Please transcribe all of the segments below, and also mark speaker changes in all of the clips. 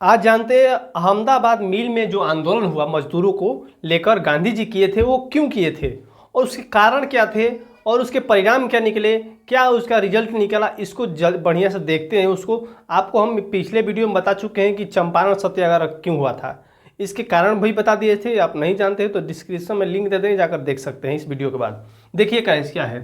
Speaker 1: आज जानते हैं अहमदाबाद मिल में जो आंदोलन हुआ मजदूरों को लेकर गांधी जी किए थे वो क्यों किए थे और उसके कारण क्या थे और उसके परिणाम क्या निकले, क्या उसका रिजल्ट निकला, इसको बढ़िया से देखते हैं। उसको आपको हम पिछले वीडियो में बता चुके हैं कि चंपारण सत्याग्रह क्यों हुआ था, इसके कारण भी बता दिए थे। आप नहीं जानते हैं तो डिस्क्रिप्शन में लिंक दे दें, जाकर देख सकते हैं इस वीडियो के बाद। देखिए क्या है,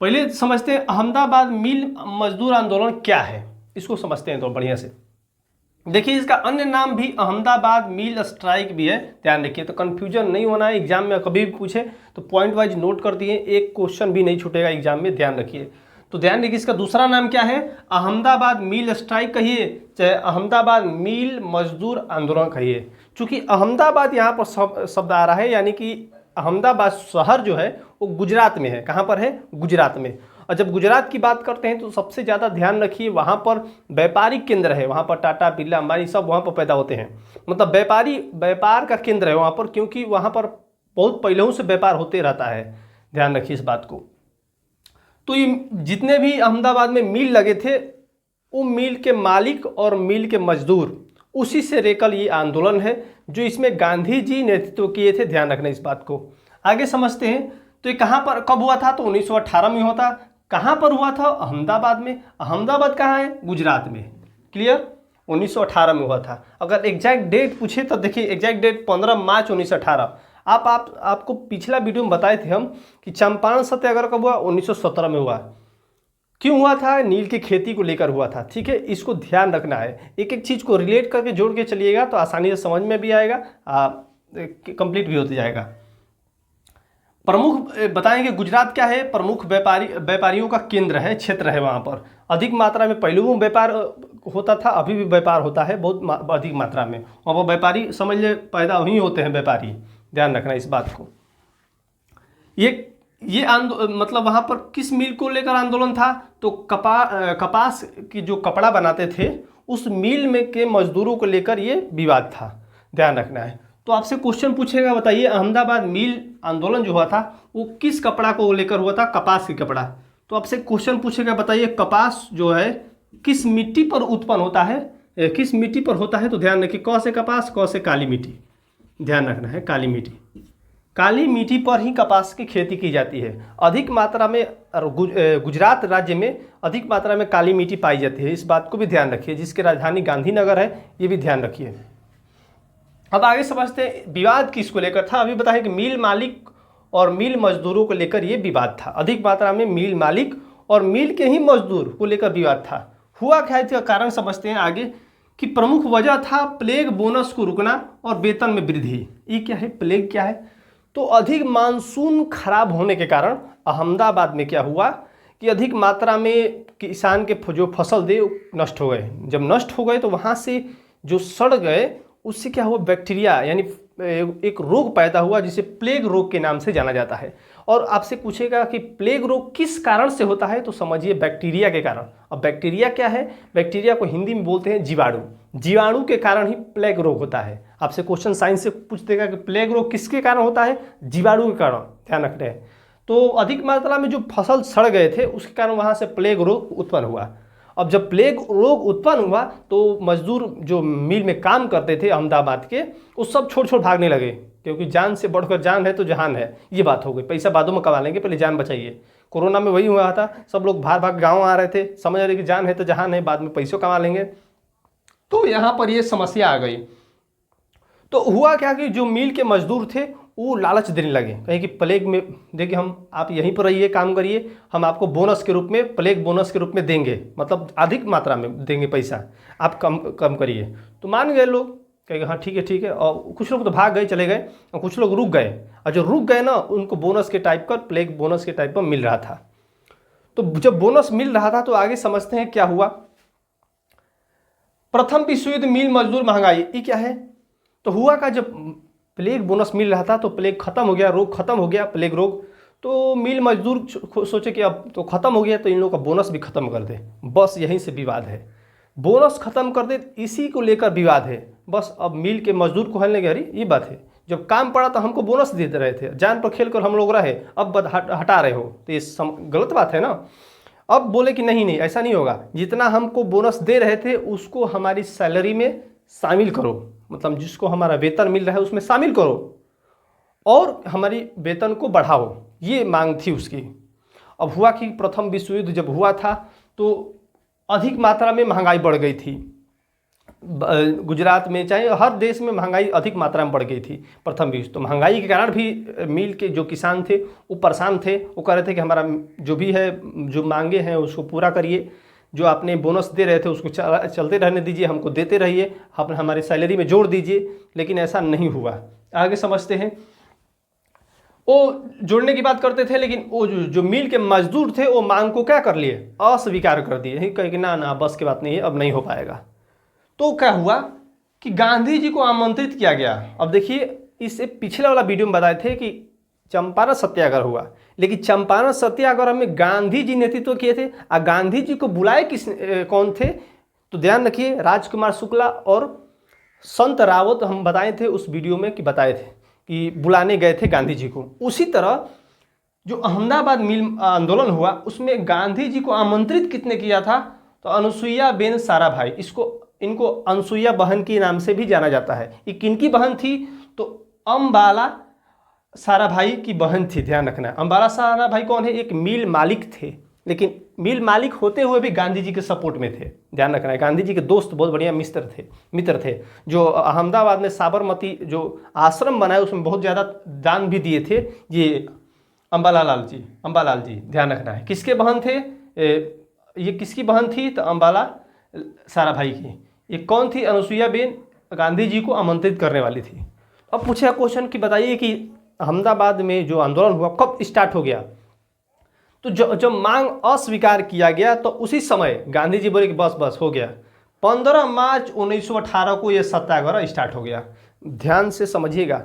Speaker 1: पहले समझते हैं अहमदाबाद मिल मजदूर आंदोलन क्या है, इसको समझते हैं तो बढ़िया से। देखिए इसका अन्य नाम भी अहमदाबाद मिल स्ट्राइक भी है, ध्यान रखिए। तो कन्फ्यूजन नहीं होना है, एग्जाम में कभी भी पूछे तो पॉइंट वाइज नोट कर दिए, एक क्वेश्चन भी नहीं छूटेगा एग्जाम में, ध्यान रखिए। तो ध्यान रखिए इसका दूसरा नाम क्या है, अहमदाबाद मिल स्ट्राइक कहिए चाहे अहमदाबाद मिल मजदूर आंदोलन कहिए। चूंकि अहमदाबाद यहाँ पर शब्द आ रहा है, यानी कि अहमदाबाद शहर जो है वो गुजरात में है। कहाँ पर है? गुजरात में। और जब गुजरात की बात करते हैं तो सबसे ज़्यादा ध्यान रखिए वहाँ पर व्यापारिक केंद्र है, वहाँ पर टाटा बिरला अंबानी सब वहाँ पर पैदा होते हैं। मतलब व्यापार का केंद्र है वहाँ पर, क्योंकि वहाँ पर बहुत पहले से व्यापार होते रहता है, ध्यान रखिए इस बात को। तो ये जितने भी अहमदाबाद में मिल लगे थे वो मिल के मालिक और मिल के मजदूर, उसी से लेकर ये आंदोलन है जो इसमें गांधी जी नेतृत्व किए थे, ध्यान रखना इस बात को। आगे समझते हैं। तो ये कहाँ पर कब हुआ था? तो 1918 में हुआ था। कहाँ पर हुआ था? अहमदाबाद में। अहमदाबाद कहाँ है? गुजरात में। क्लियर? 1918 में हुआ था। अगर एग्जैक्ट डेट पूछे तो देखिए एग्जैक्ट डेट 15 मार्च 1918। आपको पिछला वीडियो में बताए थे हम कि चंपारण सत्याग्रह कब हुआ? 1917 में हुआ। क्यों हुआ था? नील की खेती को लेकर हुआ था। ठीक है, इसको ध्यान रखना है, एक एक चीज़ को रिलेट करके जोड़ के चलिएगा तो आसानी से समझ में भी आएगा, कंप्लीट भी होते जाएगा। प्रमुख बताएंगे गुजरात क्या है? प्रमुख व्यापारियों का केंद्र है, क्षेत्र है। वहाँ पर अधिक मात्रा में पहले में व्यापार होता था, अभी भी व्यापार होता है बहुत अधिक मात्रा में। वहाँ पर व्यापारी समझ ले पैदा वहीं होते हैं व्यापारी, ध्यान रखना इस बात को। ये मतलब वहाँ पर किस मिल को लेकर आंदोलन था? तो कपास की जो कपड़ा बनाते थे उस मिल में के मजदूरों को लेकर ये विवाद था, ध्यान रखना है। तो आपसे क्वेश्चन पूछेगा, बताइए अहमदाबाद मिल आंदोलन जो हुआ था वो किस कपड़ा को लेकर हुआ था? कपास की कपड़ा। तो आपसे क्वेश्चन पूछेगा, बताइए कपास जो है किस मिट्टी पर उत्पन्न होता है, किस मिट्टी पर होता है? तो ध्यान रखिए, क से कपास, क से काली मिट्टी, ध्यान रखना है। काली मिट्टी, काली मिट्टी पर ही कपास की खेती की जाती है। अधिक मात्रा में गुजरात राज्य में अधिक मात्रा में काली मिट्टी पाई जाती है, इस बात को भी ध्यान रखिए। जिसकी राजधानी गांधीनगर है, ये भी ध्यान रखिए। अब आगे समझते हैं विवाद किसको लेकर था। अभी बताएं कि मिल मालिक और मिल मजदूरों को लेकर ये विवाद था। अधिक मात्रा में मिल मालिक और मिल के ही मजदूर को लेकर विवाद था। हुआ क्या है, कारण समझते हैं आगे कि प्रमुख वजह था प्लेग बोनस को रुकना और वेतन में वृद्धि। ये क्या है? प्लेग क्या है? तो अधिक मानसून खराब होने के कारण अहमदाबाद में क्या हुआ कि अधिक मात्रा में किसान के जो फसल थे नष्ट हो गए। जब नष्ट हो गए तो वहाँ से जो सड़ गए उससे क्या हुआ? बैक्टीरिया यानी एक रोग पैदा हुआ जिसे प्लेग रोग के नाम से जाना जाता है। और आपसे पूछेगा कि प्लेग रोग किस कारण से होता है? तो समझिए बैक्टीरिया के कारण। अब बैक्टीरिया क्या है? बैक्टीरिया को हिंदी में बोलते हैं जीवाणु। जीवाणु के कारण ही प्लेग रोग होता है। आपसे क्वेश्चन साइंस से पूछ देगा कि प्लेग रोग किसके कारण होता है? जीवाणु के कारण, ध्यान रखना है। तो अधिक मात्रा में जो फसल सड़ गए थे उसके कारण वहाँ से प्लेग रोग उत्पन्न हुआ। अब जब प्लेग रोग उत्पन्न हुआ तो मजदूर जो मिल में काम करते थे अहमदाबाद के, वो सब छोड़ भागने लगे, क्योंकि जान से बढ़कर जान है तो जहान है, ये बात हो गई। पैसा बादों में कमा लेंगे, पहले जान बचाइए। कोरोना में वही हुआ था, सब लोग भाग गाँव आ रहे थे, समझ रहे कि जान है तो जहान है, बाद में पैसों कमा लेंगे। तो यहाँ पर ये समस्या आ गई। तो हुआ क्या कि जो मिल के मजदूर थे वो लालच देने लगे, कहे कि प्लेग में देखिए हम आप यहीं पर रहिए, काम करिए, हम आपको बोनस के रूप में, प्लेग बोनस के रूप में देंगे, मतलब अधिक मात्रा में देंगे पैसा, आप कम करिए। तो मान गए लोग, कहेंगे हाँ ठीक है। और कुछ लोग तो भाग गए, चले गए, और कुछ लोग रुक गए। और जो रुक गए ना उनको बोनस के टाइप पर, प्लेग बोनस के टाइप पर मिल रहा था। तो जब बोनस मिल रहा था तो आगे समझते हैं क्या हुआ। प्रथम विश्व युद्ध, मिल मजदूर महंगाई, ये क्या है? तो हुआ का जब प्लेग बोनस मिल रहा था तो प्लेग खत्म हो गया, रोग खत्म हो गया, प्लेग रोग। तो मिल मजदूर सोचे कि अब तो खत्म हो गया तो इन लोगों का बोनस भी खत्म कर दे, बस यहीं से विवाद है। बोनस खत्म कर दे, इसी को लेकर विवाद है बस। अब मिल के मजदूर को हलने गहरी ये बात है, जब काम पड़ा तो हमको बोनस दे रहे थे, जान पर खेल कर हम लोग रहे, अब हटा रहे हो, तो ये गलत बात है ना। अब बोले कि नहीं ऐसा नहीं होगा, जितना हमको बोनस दे रहे थे उसको हमारी सैलरी में शामिल करो, मतलब जिसको हमारा वेतन मिल रहा है उसमें शामिल करो और हमारी वेतन को बढ़ाओ, ये मांग थी उसकी। अब हुआ कि प्रथम विश्व युद्ध जब हुआ था तो अधिक मात्रा में महंगाई बढ़ गई थी। गुजरात में चाहे हर देश में महंगाई अधिक मात्रा में बढ़ गई थी प्रथम विश्व। तो महंगाई के कारण भी मिल के जो किसान थे वो परेशान थे। वो कह रहे थे कि हमारा जो भी है, जो मांगे हैं उसको पूरा करिए, जो आपने बोनस दे रहे थे उसको चलते रहने दीजिए, हमको देते रहिए, हमारी सैलरी में जोड़ दीजिए। लेकिन ऐसा नहीं हुआ। आगे समझते हैं। वो जोड़ने की बात करते थे, लेकिन वो जो मिल के मजदूर थे वो मांग को क्या कर लिए, अस्वीकार कर दिए। कहे कि ना बस की बात नहीं है, अब नहीं हो पाएगा। तो क्या हुआ कि गांधी जी को आमंत्रित किया गया। अब देखिए, इससे पिछले वाला वीडियो में बताए थे कि चंपारण सत्याग्रह हुआ, लेकिन चंपारण सत्याग्रह में गांधी जी नेतृत्व किए थे। और गांधी जी को बुलाए कौन थे, तो ध्यान रखिए, राजकुमार शुक्ला और संत रावत हम बताए थे उस वीडियो में कि बताए थे कि बुलाने गए थे गांधी जी को। उसी तरह जो अहमदाबाद मिल आंदोलन हुआ उसमें गांधी जी को आमंत्रित कितने किया था, तो अनुसुईया बेन साराभाई, इनको अनुसुईया बहन के नाम से भी जाना जाता है। ये किनकी बहन थी, तो अम्बाला साराभाई की बहन थी। ध्यान रखना है, अम्बाला साराभाई कौन है, एक मिल मालिक थे, लेकिन मिल मालिक होते हुए भी गांधी जी के सपोर्ट में थे। ध्यान रखना है, गांधी जी के दोस्त, बहुत बढ़िया मित्र थे जो अहमदाबाद में साबरमती जो आश्रम बनाया उसमें बहुत ज़्यादा दान भी दिए थे। ये अम्बालाल जी ध्यान रखना है। किसके बहन थे, ये किसकी बहन थी, तो अम्बाला साराभाई की। ये कौन थी, अनुसुईया बेन, गांधी जी को आमंत्रित करने वाली थी। अब पूछा क्वेश्चन कि बताइए कि अहमदाबाद में जो आंदोलन हुआ कब स्टार्ट हो गया, तो जब मांग अस्वीकार किया गया तो उसी समय गांधी जी बोले कि बस हो गया। 15 मार्च 1918 को यह सत्याग्रह स्टार्ट हो गया। ध्यान से समझिएगा,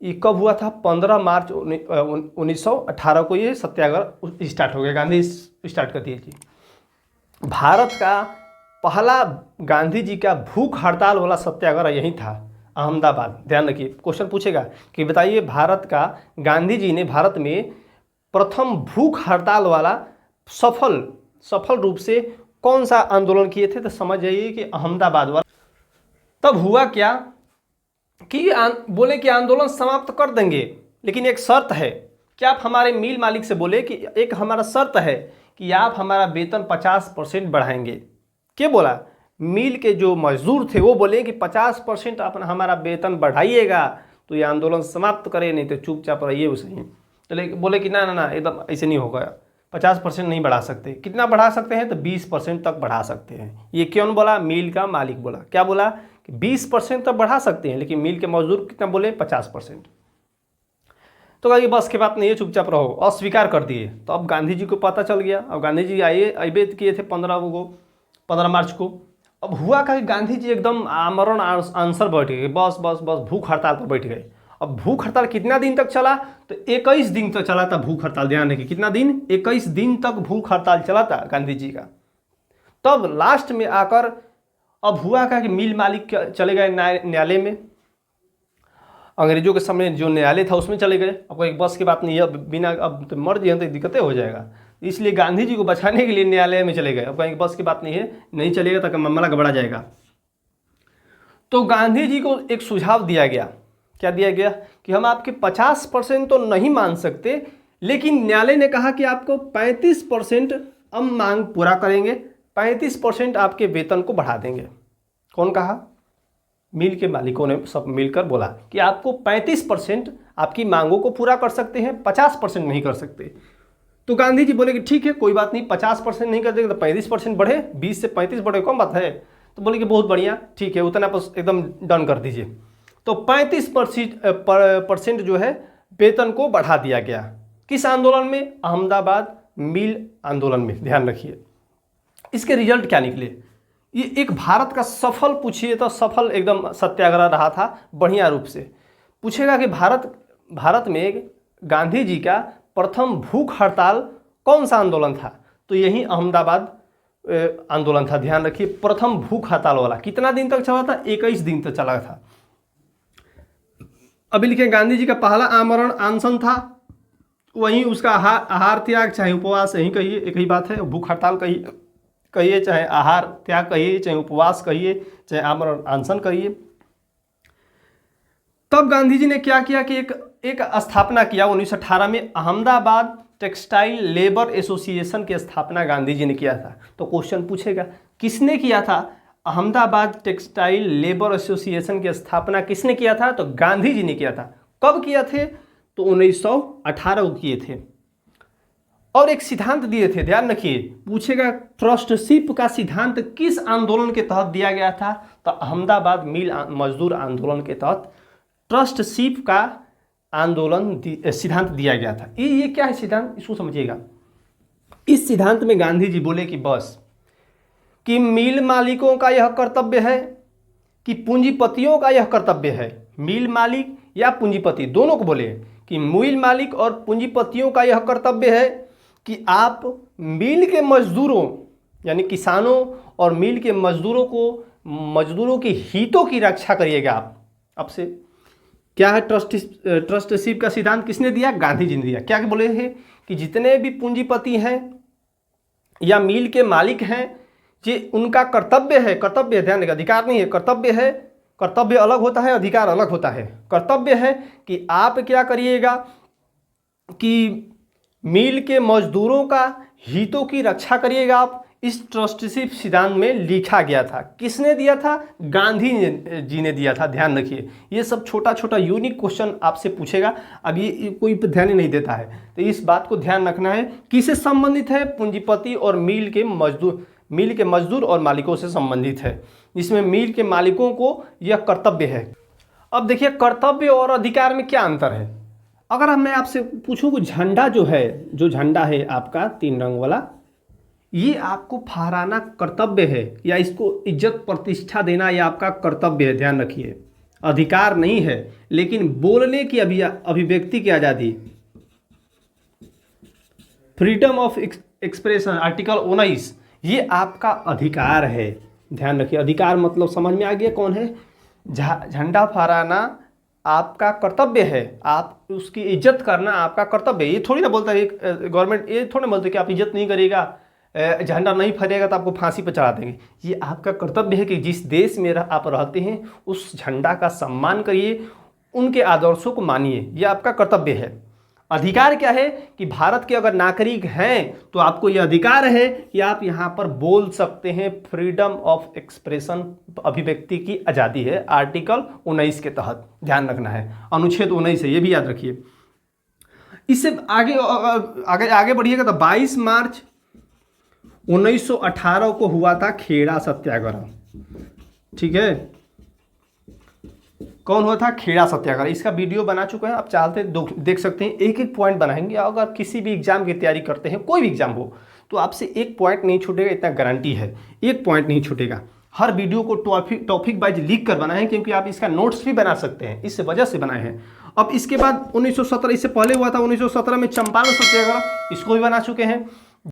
Speaker 1: ये कब हुआ था, 15 मार्च 1918 को ये सत्याग्रह स्टार्ट हो गया, गांधी स्टार्ट कर दिए जी। भारत का पहला गांधी जी का भूख हड़ताल वाला सत्याग्रह यही था, अहमदाबाद। ध्यान रखिए, क्वेश्चन पूछेगा कि बताइए भारत का गांधी जी ने भारत में प्रथम भूख हड़ताल वाला सफल रूप से कौन सा आंदोलन किए थे, तो समझ जाइए कि अहमदाबाद वाला। तब हुआ क्या कि बोले कि आंदोलन समाप्त कर देंगे, लेकिन एक शर्त है कि आप हमारे मिल मालिक से बोले कि एक हमारा शर्त है कि आप हमारा वेतन 50% बढ़ाएंगे। क्या बोला, मिल के जो मजदूर थे वो बोले कि 50% आप हमारा वेतन बढ़ाइएगा तो ये आंदोलन समाप्त करें, नहीं तो चुपचाप रहिए उसे ही। तो बोले कि ना एकदम ऐसे नहीं होगा, 50% नहीं बढ़ा सकते। कितना बढ़ा सकते हैं, तो 20% तक बढ़ा सकते हैं। ये कौन बोला, मिल का मालिक बोला। क्या बोला कि 20% तक बढ़ा सकते हैं, लेकिन मिल के मजदूर कितना बोले, 50%। तो कहा कि बस की बात नहीं है, चुपचाप रहो, अस्वीकार कर दिए। तो अब गांधी जी को पता चल गया। अब गांधी जी आए किए थे 15 मार्च को। अब हुआ कि गांधी जी एकदम आमरण अनशन बैठ गए, बस भूख हड़ताल पर बैठ गए। अब भूख हड़ताल कितना दिन तक चला, तो 21 दिन तक चला था भूख हड़ताल। ध्यान रखिए, कितना दिन, 21 दिन तक भूख हड़ताल चला था गांधी जी का। तब लास्ट में आकर अब हुआ कि मिल मालिक चले गए न्यायालय में, अंग्रेजों के समय जो न्यायालय था उसमें चले गए। अब एक बस की बात नहीं है, अब बिना, अब तो मर जाए तो दिक्कतें हो जाएगा, इसलिए गांधी जी को बचाने के लिए न्यायालय में चले गए। अब कहीं बस की बात नहीं है, नहीं चलेगा तो मामला गड़बड़ा जाएगा। तो गांधी जी को एक सुझाव दिया गया। क्या दिया गया कि हम आपके 50% तो नहीं मान सकते, लेकिन न्यायालय ने कहा कि आपको 35% हम मांग पूरा करेंगे, 35% आपके वेतन को बढ़ा देंगे। कौन कहा, मिल के मालिकों ने सब मिलकर बोला कि आपको 35% आपकी मांगों को पूरा कर सकते हैं, 50% नहीं कर सकते। तो गांधी जी बोले कि ठीक है, कोई बात नहीं, 50% नहीं कर देंगे तो 35% बढ़े, 20 से 35 बढ़े, कौन बात है। तो बोले कि बहुत बढ़िया, ठीक है, उतना एकदम डन कर दीजिए। तो 35% जो है वेतन को बढ़ा दिया गया। किस आंदोलन में, अहमदाबाद मिल आंदोलन में। ध्यान रखिए, इसके रिजल्ट क्या निकले। ये एक भारत का सफल, पूछिए तो सफल एकदम सत्याग्रह रहा था, बढ़िया रूप से। पूछेगा कि भारत में गांधी जी का प्रथम भूख हड़ताल कौन सा आंदोलन था, तो यही अहमदाबाद आंदोलन था। ध्यान रखिए, प्रथम भूख हड़ताल वाला कितना दिन तक चला था, 21 दिन तक चला था। अभी लिखे गांधी जी का पहला आमरण अनशन था, वहीं उसका आहार त्याग चाहे उपवास, यही कहिए, एक ही बात है, भूख हड़ताल कहिए, कहिए, चाहे आहार त्याग कहिए, चाहे उपवास कहिए, चाहे आमरण अनशन कहिए। तब गांधी जी ने क्या किया कि एक स्थापना किया 1918 में, अहमदाबाद टेक्सटाइल लेबर एसोसिएशन की स्थापना गांधी जी ने किया था। तो क्वेश्चन पूछेगा किसने किया था? अहमदाबाद टेक्सटाइल लेबर एसोसिएशन की स्थापना किसने किया था? तो गांधी जी ने किया था। कब किया थे? तो 1918 को किए थे। और एक सिद्धांत दिए थे, ध्यान रखिए, पूछेगा ट्रस्टशिप का सिद्धांत किस आंदोलन के तहत दिया गया था? तो अहमदाबाद मिल मजदूर आंदोलन के तहत ट्रस्टशिप का आंदोलन सिद्धांत दिया गया था। ये क्या है सिद्धांत, इसको समझिएगा। इस सिद्धांत में गांधी जी बोले कि बस कि मिल मालिकों का यह कर्तव्य है कि पूंजीपतियों का यह कर्तव्य है, मिल मालिक या पूंजीपति दोनों को बोले कि मिल मालिक और पूंजीपतियों का यह कर्तव्य है कि आप मिल के मजदूरों यानी किसानों और मिल के मजदूरों के हितों की रक्षा करिएगा। आप आपसे क्या है ट्रस्टशिप का सिद्धांत किसने दिया? गांधी जी ने दिया। क्या बोले थे कि जितने भी पूंजीपति हैं या मिल के मालिक हैं, ये उनका कर्तव्य है, कर्तव्य ध्यान देगा, अधिकार नहीं है, कर्तव्य है। कर्तव्य अलग होता है, अधिकार अलग होता है। कर्तव्य है कि आप क्या करिएगा कि मिल के मजदूरों का हितों की रक्षा करिएगा आप। इस ट्रस्टशिप सिद्धांत में लिखा गया था। किसने दिया था? गांधी जी ने दिया था। ध्यान रखिए, ये सब छोटा छोटा यूनिक क्वेश्चन आपसे पूछेगा, अब ये कोई ध्यान ही नहीं देता है, तो इस बात को ध्यान रखना है। किससे संबंधित है? पूंजीपति और मिल के मजदूर और मालिकों से संबंधित है। इसमें मिल के मालिकों को यह कर्तव्य है। अब देखिए, कर्तव्य और अधिकार में क्या अंतर है? अगर मैं आपसे पूछूं कि झंडा जो झंडा है आपका 3 रंग वाला, ये आपको फहराना कर्तव्य है या इसको इज्जत प्रतिष्ठा देना ये आपका कर्तव्य है। ध्यान रखिए, अधिकार नहीं है। लेकिन बोलने की अभिव्यक्ति की आज़ादी, फ्रीडम ऑफ एक्सप्रेशन, आर्टिकल 19, ये आपका अधिकार है। ध्यान रखिए, अधिकार मतलब समझ में आ गया कौन है? झंडा फहराना आपका कर्तव्य है, आप उसकी इज्जत करना आपका कर्तव्य है। ये थोड़ी ना बोलता है गवर्नमेंट, ये थोड़ी ना बोलते कि आप इज्जत नहीं करेगा, झंडा नहीं फहरेगा तो आपको फांसी पर चढ़ा देंगे। ये आपका कर्तव्य है कि जिस देश में आप रहते हैं उस झंडा का सम्मान करिए, उनके आदर्शों को मानिए, ये आपका कर्तव्य है। अधिकार क्या है कि भारत के अगर नागरिक हैं तो आपको यह अधिकार है कि आप यहाँ पर बोल सकते हैं। फ्रीडम ऑफ एक्सप्रेशन, अभिव्यक्ति की आज़ादी है, आर्टिकल 19 के तहत। ध्यान रखना है, अनुच्छेद 19 है, ये भी याद रखिए। इससे आगे बढ़िएगा तो 22 मार्च 1918 को हुआ था खेड़ा सत्याग्रह। ठीक है, कौन हुआ था? खेड़ा सत्याग्रह। इसका वीडियो बना चुके हैं, आप चाहते देख सकते हैं। एक एक पॉइंट बनाएंगे। अगर किसी भी एग्जाम की तैयारी करते हैं, कोई भी एग्जाम हो, तो आपसे एक पॉइंट नहीं छूटेगा, इतना गारंटी है, एक पॉइंट नहीं छूटेगा। हर वीडियो को टॉपिक वाइज लिख कर बनाए हैं, क्योंकि आप इसका नोट्स भी बना सकते हैं, इस वजह से बनाए हैं। अब इसके बाद 1917, इससे पहले हुआ था 1917 में चंपारण सत्याग्रह, इसको भी बना चुके हैं।